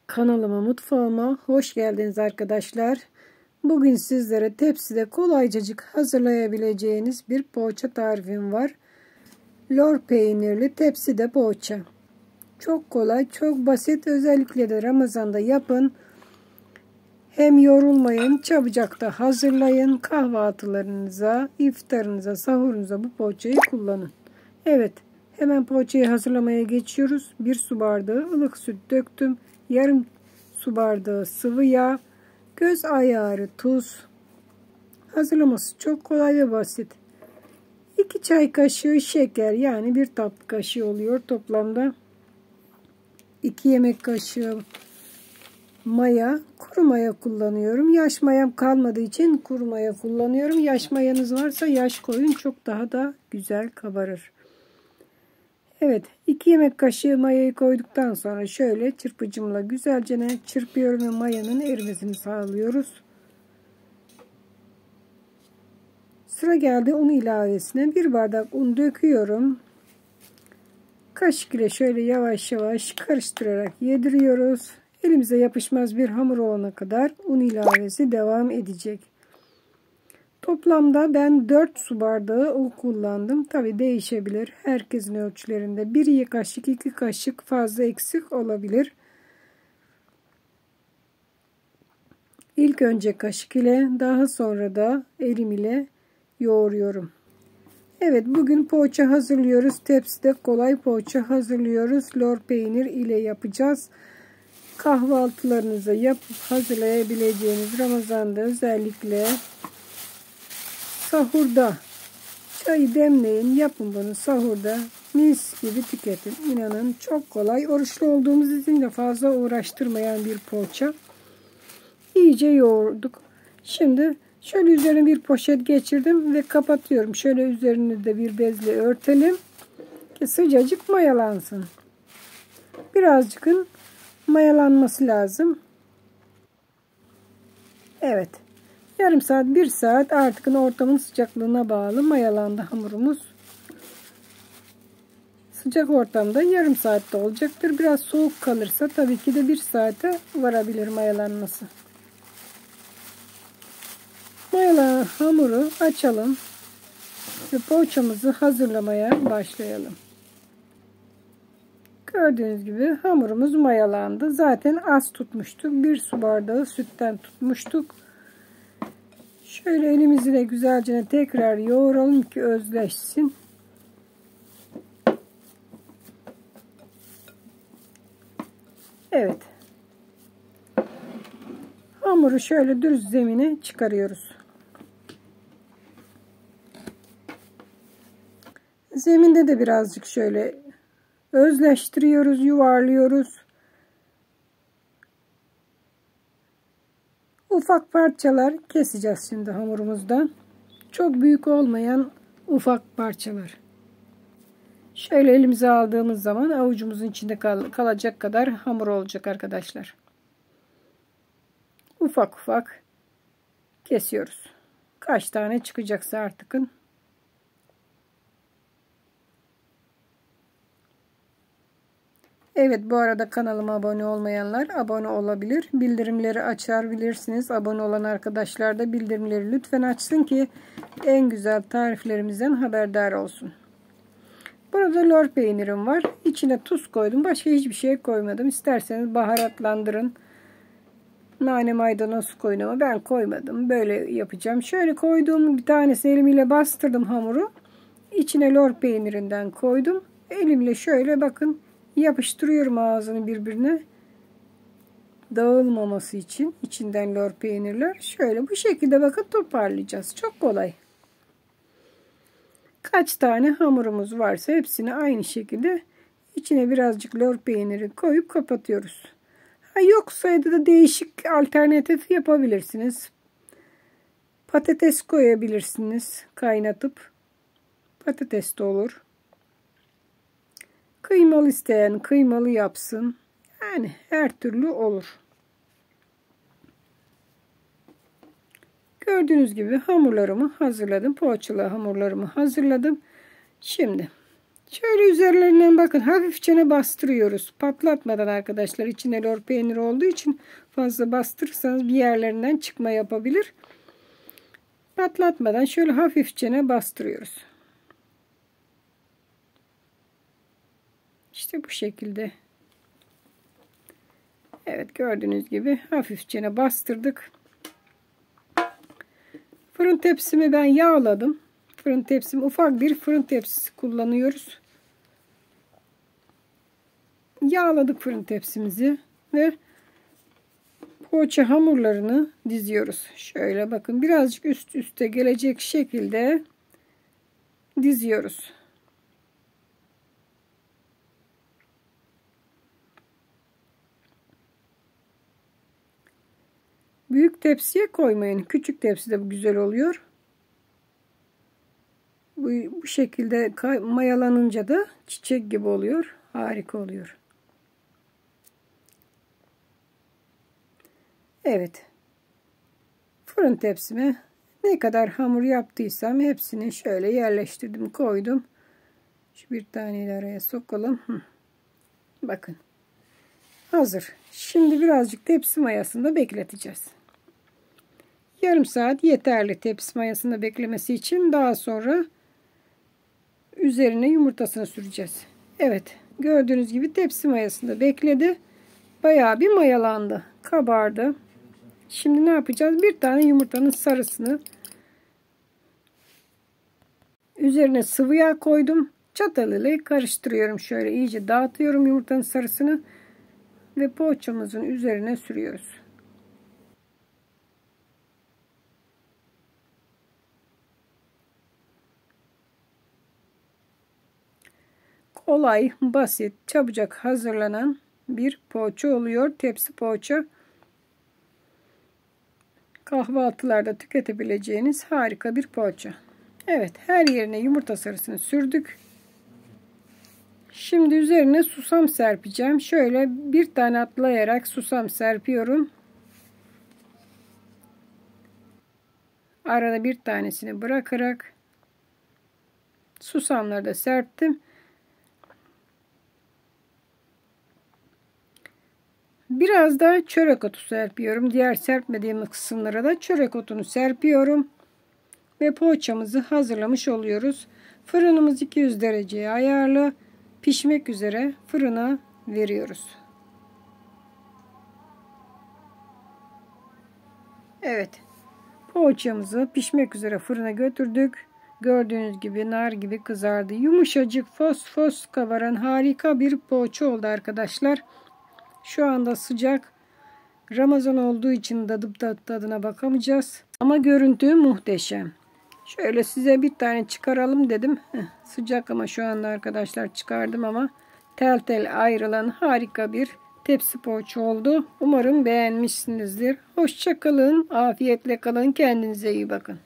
Kanalıma, mutfağıma hoş geldiniz arkadaşlar. Bugün sizlere tepside kolaycacık hazırlayabileceğiniz bir poğaça tarifim var. Lor peynirli tepside poğaça. Çok kolay, çok basit. Özellikle de Ramazan'da yapın. Hem yorulmayın, çabucak da hazırlayın. Kahvaltılarınıza, iftarınıza, sahurunuza bu poğaçayı kullanın. Evet, hemen poğaçayı hazırlamaya geçiyoruz. 1 su bardağı ılık süt döktüm. Yarım su bardağı sıvı yağ, göz ayarı tuz. Hazırlaması çok kolay ve basit. 2 çay kaşığı şeker, yani 1 tatlı kaşığı oluyor toplamda. 2 yemek kaşığı maya, kuru maya kullanıyorum. Yaş mayam kalmadığı için kuru maya kullanıyorum. Yaş mayanız varsa yaş koyun, çok daha da güzel kabarır. Evet, 2 yemek kaşığı mayayı koyduktan sonra şöyle çırpıcımla güzelce çırpıyorum ve mayanın erimesini sağlıyoruz. Sıra geldi un ilavesine. 1 bardak un döküyorum. Kaşık ile şöyle yavaş yavaş karıştırarak yediriyoruz. Elimize yapışmaz bir hamur olana kadar un ilavesi devam edecek. Toplamda ben 4 su bardağı un kullandım. Tabi değişebilir. Herkesin ölçülerinde 1 kaşık 2 kaşık fazla eksik olabilir. İlk önce kaşık ile, daha sonra da elim ile yoğuruyorum. Evet, bugün poğaça hazırlıyoruz. Tepside kolay poğaça hazırlıyoruz. Lor peynir ile yapacağız. Kahvaltılarınıza yapıp hazırlayabileceğiniz, Ramazan'da özellikle sahurda çayı demleyin, yapın bunu sahurda mis gibi tüketin. İnanın çok kolay. Oruçlu olduğumuz için de fazla uğraştırmayan bir poğaça. İyice yoğurduk. Şimdi şöyle üzerine bir poşet geçirdim ve kapatıyorum. Şöyle üzerini de bir bezle örtelim ki sıcacık mayalansın. Birazcıkın mayalanması lazım. Evet. Yarım saat, 1 saat artık ortamın sıcaklığına bağlı mayalandı hamurumuz. Sıcak ortamda yarım saatte olacaktır. Biraz soğuk kalırsa tabii ki de 1 saate varabilir mayalanması. Mayalanan hamuru açalım ve poğaçamızı hazırlamaya başlayalım. Gördüğünüz gibi hamurumuz mayalandı. Zaten az tutmuştuk. 1 su bardağı sütten tutmuştuk. Şöyle elimizle güzelce tekrar yoğuralım ki özleşsin. Evet. Hamuru şöyle düz zemine çıkarıyoruz. Zeminde de birazcık şöyle özleştiriyoruz, yuvarlıyoruz. Ufak parçalar keseceğiz şimdi hamurumuzdan. Çok büyük olmayan ufak parçalar. Şöyle elimize aldığımız zaman avucumuzun içinde kalacak kadar hamur olacak arkadaşlar. Ufak ufak kesiyoruz. Kaç tane çıkacaksa artık. Evet, bu arada kanalıma abone olmayanlar abone olabilir. Bildirimleri açabilirsiniz. Abone olan arkadaşlar da bildirimleri lütfen açsın ki en güzel tariflerimizden haberdar olsun. Burada lor peynirim var. İçine tuz koydum. Başka hiçbir şey koymadım. İsterseniz baharatlandırın. Nane, maydanoz koyun ama ben koymadım. Böyle yapacağım. Şöyle koyduğum bir tanesini elimle bastırdım hamuru. İçine lor peynirinden koydum. Elimle şöyle bakın yapıştırıyorum ağzını birbirine. Dağılmaması için içinden lor peynirler. Şöyle bu şekilde bakın toparlayacağız. Çok kolay. Kaç tane hamurumuz varsa hepsini aynı şekilde içine birazcık lor peyniri koyup kapatıyoruz. Yoksaydı da değişik alternatif yapabilirsiniz. Patates koyabilirsiniz kaynatıp. Patates de olur. Kıymalı isteyen kıymalı yapsın. Yani her türlü olur. Gördüğünüz gibi hamurlarımı hazırladım. Poğaçalı hamurlarımı hazırladım. Şimdi Şöyle üzerlerinden bakın hafifçe bastırıyoruz. Patlatmadan arkadaşlar. İçinde lor peyniri olduğu için fazla bastırırsanız bir yerlerinden çıkma yapabilir. Patlatmadan şöyle hafifçe bastırıyoruz. İşte bu şekilde. Evet, gördüğünüz gibi hafifçe bastırdık. Fırın tepsimi ben yağladım. Fırın tepsim, ufak bir fırın tepsisi kullanıyoruz. Yağladık fırın tepsimizi ve poğaça hamurlarını diziyoruz. Şöyle bakın, birazcık üst üste gelecek şekilde diziyoruz. Büyük tepsiye koymayın. Küçük tepside bu güzel oluyor. Bu şekilde mayalanınca da çiçek gibi oluyor. Harika oluyor. Evet. Fırın tepsime ne kadar hamur yaptıysam hepsini şöyle yerleştirdim, koydum. Şu bir taneyi araya sokalım. Bakın. Hazır. Şimdi birazcık tepsi mayasında bekleteceğiz. Yarım saat yeterli tepsi mayasında beklemesi için. Daha sonra üzerine yumurtasını süreceğiz. Evet. Gördüğünüz gibi tepsi mayasında bekledi. Bayağı bir mayalandı. Kabardı. Şimdi ne yapacağız? Bir tane yumurtanın sarısını üzerine sıvı yağ koydum. Çatal ile karıştırıyorum. Şöyle iyice dağıtıyorum yumurtanın sarısını ve poğaçamızın üzerine sürüyoruz. Kolay, basit, çabucak hazırlanan bir poğaça oluyor. Tepsi poğaça. Kahvaltılarda tüketebileceğiniz harika bir poğaça. Evet, her yerine yumurta sarısını sürdük. Şimdi üzerine susam serpeceğim. Şöyle bir tane atlayarak susam serpiyorum. Arada bir tanesini bırakarak susamları da serptim. Biraz da çörek otu serpiyorum. Diğer serpmediğim kısımlara da çörek otunu serpiyorum. Ve poğaçamızı hazırlamış oluyoruz. Fırınımız 200 dereceye ayarlı. Pişmek üzere fırına veriyoruz. Evet. Poğaçamızı pişmek üzere fırına götürdük. Gördüğünüz gibi nar gibi kızardı. Yumuşacık, fos fos kabaran harika bir poğaça oldu arkadaşlar. Şu anda sıcak. Ramazan olduğu için tadına bakamayacağız. Ama görüntü muhteşem. Şöyle size bir tane çıkaralım dedim. Sıcak ama şu anda arkadaşlar çıkardım ama tel tel ayrılan harika bir tepsi poğaça oldu. Umarım beğenmişsinizdir. Hoşça kalın. Afiyetle kalın. Kendinize iyi bakın.